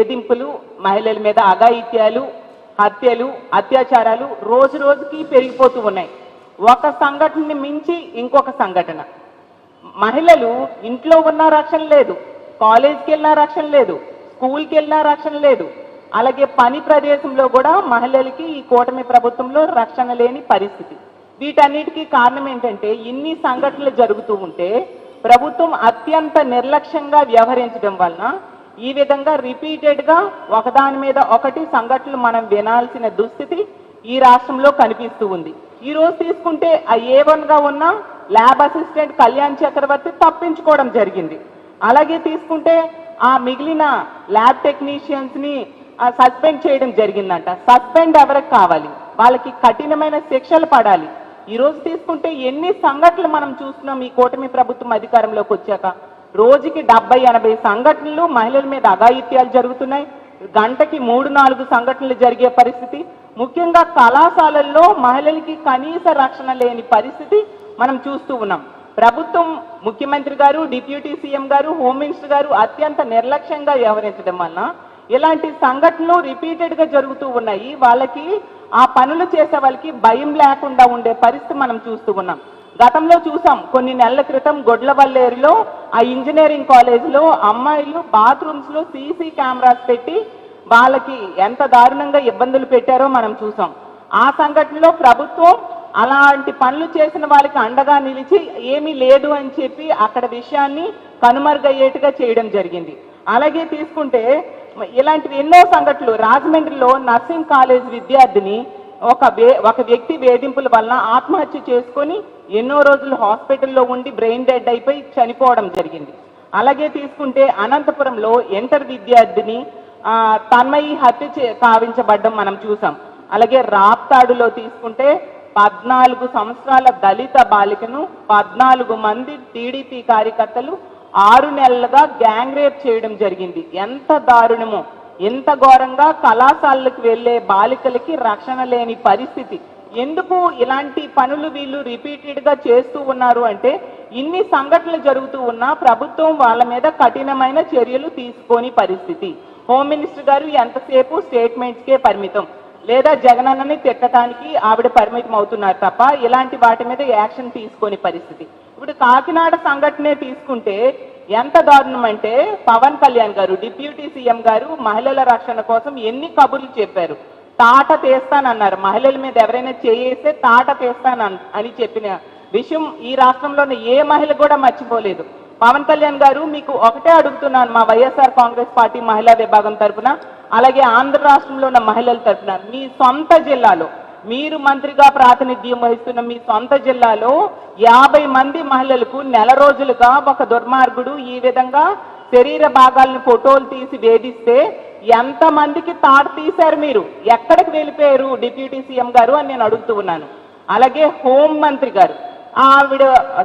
వేధింపులు, మహిళల మీద అఘాయిత్యాలు, హత్యలు, అత్యాచారాలు రోజు రోజుకి పెరిగిపోతూ ఉన్నాయి. ఒక సంఘటనని మించి ఇంకొక సంఘటన. మహిళలు ఇంట్లో ఉన్న రక్షణ లేదు, కాలేజ్కి వెళ్ళినా రక్షణ లేదు, స్కూల్కి వెళ్ళినా రక్షణ లేదు, అలాగే పని ప్రదేశంలో కూడా మహిళలకి ఈ కూటమి ప్రభుత్వంలో రక్షణ లేని పరిస్థితి. వీటన్నిటికీ కారణం ఏంటంటే ఇన్ని సంఘటనలు జరుగుతూ ఉంటే ప్రభుత్వం అత్యంత నిర్లక్ష్యంగా వ్యవహరించడం వలన ఈ విధంగా రిపీటెడ్గా ఒకదాని మీద ఒకటి సంఘటనలు మనం వినాల్సిన దుస్థితి ఈ రాష్ట్రంలో కనిపిస్తూ ఉంది. ఈ రోజు తీసుకుంటే ఆ A1గా ఉన్న ల్యాబ్ అసిస్టెంట్ కళ్యాణ్ చక్రవర్తి తప్పించుకోవడం జరిగింది. అలాగే తీసుకుంటే ఆ మిగిలిన ల్యాబ్ టెక్నీషియన్స్ని సస్పెండ్ చేయడం జరిగిందంట. సస్పెండ్ ఎవరికి కావాలి? వాళ్ళకి కఠినమైన శిక్షలు పడాలి. ఈ రోజు తీసుకుంటే ఎన్ని సంఘటనలు మనం చూస్తున్నాం ఈ కూటమి ప్రభుత్వం అధికారంలోకి వచ్చాక. రోజుకి 70-80 సంఘటనలు మహిళల మీద అఘాయిత్యాలు జరుగుతున్నాయి. గంటకి 3-4 సంఘటనలు జరిగే పరిస్థితి. ముఖ్యంగా కళాశాలల్లో మహిళలకి కనీస రక్షణ లేని పరిస్థితి మనం చూస్తూ ఉన్నాం. ప్రభుత్వం, ముఖ్యమంత్రి గారు, డిప్యూటీ సీఎం గారు, హోమ్ మినిస్టర్ గారు అత్యంత నిర్లక్ష్యంగా వ్యవహరించడం వలన ఇలాంటి సంఘటనలు రిపీటెడ్గా జరుగుతూ ఉన్నాయి. వాళ్ళకి ఆ పనులు చేసే వాళ్ళకి భయం లేకుండా ఉండే పరిస్థితి మనం చూస్తూ ఉన్నాం. గతంలో చూసాం, కొన్ని నెలల క్రితం గొడ్లవల్లేరులో ఆ ఇంజనీరింగ్ కాలేజీలో అమ్మాయిలు బాత్రూమ్స్లో సీసీ కెమెరాస్ పెట్టి వాళ్ళకి ఎంత దారుణంగా ఇబ్బందులు పెట్టారో మనం చూసాం. ఆ సంఘటనలో ప్రభుత్వం అలాంటి పనులు చేసిన వాళ్ళకి అండగా నిలిచి ఏమీ లేదు అని చెప్పి అక్కడ విషయాన్ని కనుమరుగయ్యేట్టుగా చేయడం జరిగింది. అలాగే తీసుకుంటే ఇలాంటివి ఎన్నో సంఘటనలు. రాజమండ్రిలో నర్సింగ్ కాలేజ్ విద్యార్థిని ఒక వ్యక్తి వేధింపుల వలన ఆత్మహత్య చేసుకొని ఎన్నో రోజులు హాస్పిటల్లో ఉండి బ్రెయిన్ డెడ్ అయిపోయి చనిపోవడం జరిగింది. అలాగే తీసుకుంటే అనంతపురంలో ఇంటర్ విద్యార్థిని తన్మయి హత్య కావించబడ్డం మనం చూసాం. అలాగే రాప్తాడులో తీసుకుంటే 14 సంవత్సరాల దళిత బాలికను 14 మంది టీడీపీ కార్యకర్తలు 6 నెలలుగా గ్యాంగ్ రేప్ చేయడం జరిగింది. ఎంత దారుణమో! ఎంత ఘోరంగా కళాశాలలకు వెళ్ళే బాలికలకి రక్షణ లేని పరిస్థితి. ఎందుకు ఇలాంటి పనులు వీళ్ళు రిపీటెడ్గా చేస్తూ ఉన్నారు అంటే ఇన్ని సంఘటనలు జరుగుతూ ఉన్నా ప్రభుత్వం వాళ్ళ మీద కఠినమైన చర్యలు తీసుకోని పరిస్థితి. హోమ్ మినిస్టర్ గారు ఎంతసేపు స్టేట్మెంట్స్కే పరిమితం, లేదా జగనన్నని తిట్టడానికి ఆవిడ పరిమితం అవుతున్నారు తప్ప ఇలాంటి వాటి మీద యాక్షన్ తీసుకోని పరిస్థితి. ఇప్పుడు కాకినాడ సంఘటనే తీసుకుంటే ఎంత దారుణం అంటే పవన్ కళ్యాణ్ గారు, డిప్యూటీ సీఎం గారు మహిళల రక్షణ కోసం ఎన్ని కబుర్లు చెప్పారు. తాట తీస్తానన్నారు. మహిళల మీద ఎవరైనా చేయేస్తే తాట తీస్తానని చెప్పిన విషయం ఈ రాష్ట్రంలోని ఏ మహిళ కూడా మర్చిపోలేదు. పవన్ కళ్యాణ్ గారు, మీకు ఒకటే అడుగుతున్నాను మా వైఎస్ఆర్ కాంగ్రెస్ పార్టీ మహిళా విభాగం తరఫున, అలాగే ఆంధ్ర రాష్ట్రంలో ఉన్న మహిళల తరఫున, మీ సొంత జిల్లాలో మీరు మంత్రిగా ప్రాతినిధ్యం వహిస్తున్న మీ సొంత జిల్లాలో 50 మంది మహిళలకు నెల రోజులుగా ఒక దుర్మార్గుడు ఈ విధంగా శరీర భాగాలను ఫోటోలు తీసి వేధిస్తే ఎంతమందికి తాట తీశారు? మీరు ఎక్కడికి వెళ్ళిపోయారు డిప్యూటీ సీఎం గారు అని నేను అడుగుతూ ఉన్నాను. అలాగే హోం మంత్రి గారు, ఆవిడ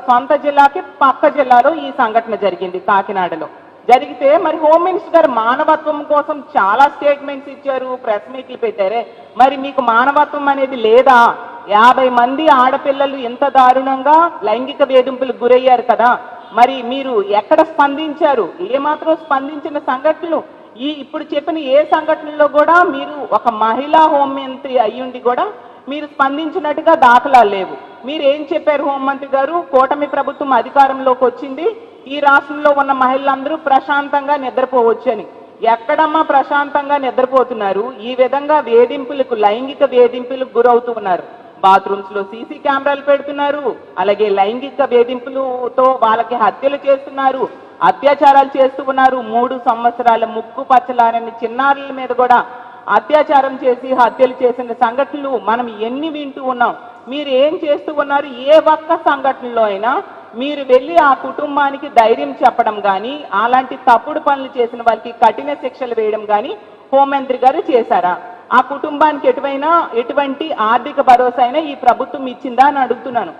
సొంత జిల్లాకి పక్క జిల్లాలో ఈ సంఘటన జరిగింది, కాకినాడలో జరిగితే మరి హోమ్ మినిస్టర్ గారు మానవత్వం కోసం చాలా స్టేట్మెంట్స్ ఇచ్చారు, ప్రెస్ మీట్లు పెట్టారే, మరి మీకు మానవత్వం అనేది లేదా? 50 మంది ఆడపిల్లలు ఎంత దారుణంగా లైంగిక వేధింపులకు గురయ్యారు కదా, మరి మీరు ఎక్కడ స్పందించారు? ఏమాత్రం స్పందించిన సంఘటనలు ఇప్పుడు చెప్పిన ఏ సంఘటనలో కూడా మీరు ఒక మహిళా హోంమంత్రి అయ్యుండి కూడా మీరు స్పందించినట్టుగా దాఖలాలు లేవు. మీరు ఏం చెప్పారు హోంమంత్రి గారు? కూటమి ప్రభుత్వం అధికారంలోకి వచ్చింది, ఈ రాష్ట్రంలో ఉన్న మహిళలందరూ ప్రశాంతంగా నిద్రపోవచ్చు అని. ఎక్కడమ్మా ప్రశాంతంగా నిద్రపోతున్నారు? ఈ విధంగా వేధింపులకు, లైంగిక వేధింపులకు గురవుతూ ఉన్నారు. బాత్రూమ్స్లో సీసీ కెమెరాలు పెడుతున్నారు, అలాగే లైంగిక వేధింపులతో వాళ్ళకి హత్యలు చేస్తున్నారు, అత్యాచారాలు చేస్తూ ఉన్నారు. 3 సంవత్సరాల ముక్కు పచ్చలారని చిన్నారుల మీద కూడా అత్యాచారం చేసి హత్యలు చేసిన సంఘటనలు మనం ఎన్ని వింటూ ఉన్నాం. మీరు ఏం చేస్తూ ఉన్నారు? ఏ ఒక్క సంఘటనలో అయినా మీరు వెళ్ళి ఆ కుటుంబానికి ధైర్యం చెప్పడం కానీ, అలాంటి తప్పుడు పనులు చేసిన వాళ్ళకి కఠిన శిక్షలు వేయడం కానీ హోంమంత్రి గారు చేశారా? ఆ కుటుంబానికి ఎటువంటి ఆర్థిక భరోసా అయినా ఈ ప్రభుత్వం ఇచ్చిందా అని అడుగుతున్నాను.